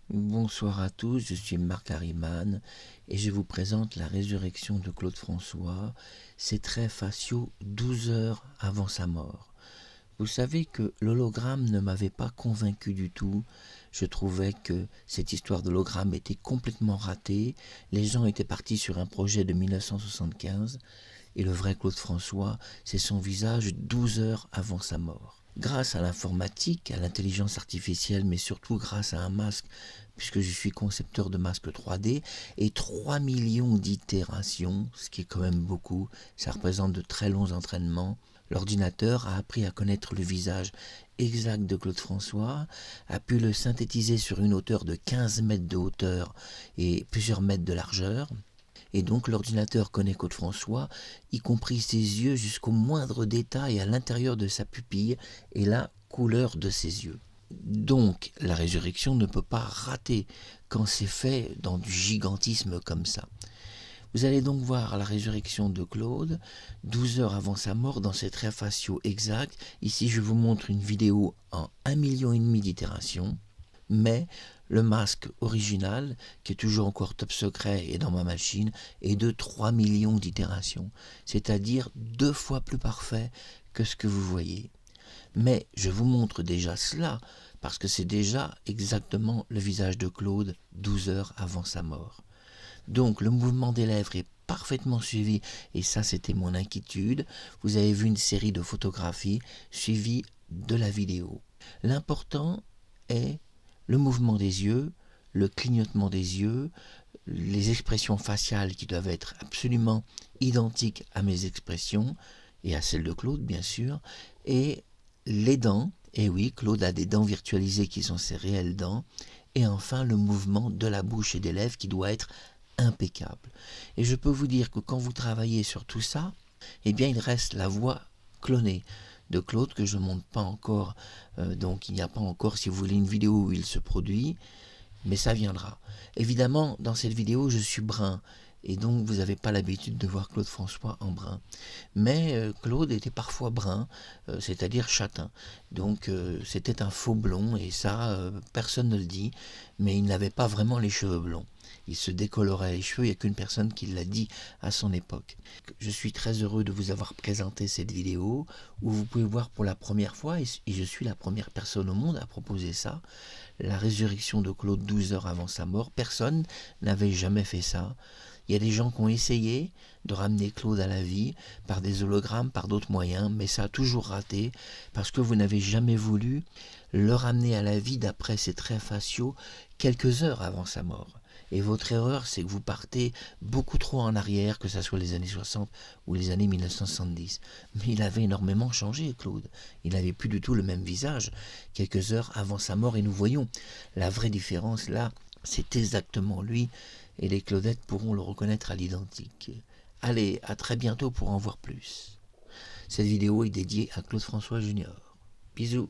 Bonsoir à tous, je suis Marc Harriman et je vous présente la résurrection de Claude François, ses traits faciaux 12 heures avant sa mort. Vous savez que l'hologramme ne m'avait pas convaincu du tout. Je trouvais que cette histoire d'hologramme était complètement ratée. Les gens étaient partis sur un projet de 1975 et le vrai Claude François, c'est son visage 12 heures avant sa mort. Grâce à l'informatique, à l'intelligence artificielle, mais surtout grâce à un masque, puisque je suis concepteur de masques 3D, et 3 millions d'itérations, ce qui est quand même beaucoup, ça représente de très longs entraînements, l'ordinateur a appris à connaître le visage exact de Claude François, a pu le synthétiser sur une hauteur de 15 mètres de hauteur et plusieurs mètres de largeur, et donc l'ordinateur connaît Claude François, y compris ses yeux jusqu'au moindre détail à l'intérieur de sa pupille et la couleur de ses yeux. Donc la résurrection ne peut pas rater quand c'est fait dans du gigantisme comme ça. Vous allez donc voir la résurrection de Claude, 12 heures avant sa mort, dans ses traits faciaux exacts. Ici, je vous montre une vidéo en 1,5 million d'itérations, mais le masque original, qui est toujours encore top secret et dans ma machine, est de 3 millions d'itérations, c'est-à-dire 2 fois plus parfait que ce que vous voyez. Mais je vous montre déjà cela, parce que c'est déjà exactement le visage de Claude 12 heures avant sa mort. Donc le mouvement des lèvres est parfaitement suivi, et ça c'était mon inquiétude. Vous avez vu une série de photographies suivies de la vidéo. L'important est le mouvement des yeux, le clignotement des yeux, les expressions faciales qui doivent être absolument identiques à mes expressions, et à celles de Claude bien sûr, et les dents. Et oui, Claude a des dents virtualisées qui sont ses réelles dents. Et enfin, le mouvement de la bouche et des lèvres qui doit être impeccable. Et je peux vous dire que quand vous travaillez sur tout ça, eh bien il reste la voix clonée de Claude que je ne montre pas encore. Donc il n'y a pas encore, si vous voulez, une vidéo où il se produit, mais ça viendra. Évidemment, dans cette vidéo, je suis brun. Et donc, vous n'avez pas l'habitude de voir Claude François en brun. Mais Claude était parfois brun, c'est-à-dire châtain. Donc, c'était un faux blond, et ça, personne ne le dit. Mais il n'avait pas vraiment les cheveux blonds. Il se décolorait les cheveux, il n'y a qu'une personne qui l'a dit à son époque. Je suis très heureux de vous avoir présenté cette vidéo, où vous pouvez voir pour la première fois, et je suis la première personne au monde à proposer ça, la résurrection de Claude 12 heures avant sa mort. Personne n'avait jamais fait ça. Il y a des gens qui ont essayé de ramener Claude à la vie par des hologrammes, par d'autres moyens, mais ça a toujours raté parce que vous n'avez jamais voulu le ramener à la vie d'après ses traits faciaux quelques heures avant sa mort. Et votre erreur, c'est que vous partez beaucoup trop en arrière, que ce soit les années 60 ou les années 1970. Mais il avait énormément changé, Claude. Il n'avait plus du tout le même visage quelques heures avant sa mort, et nous voyons la vraie différence là. C'est exactement lui, et les Claudettes pourront le reconnaître à l'identique. Allez, à très bientôt pour en voir plus. Cette vidéo est dédiée à Claude François Junior. Bisous.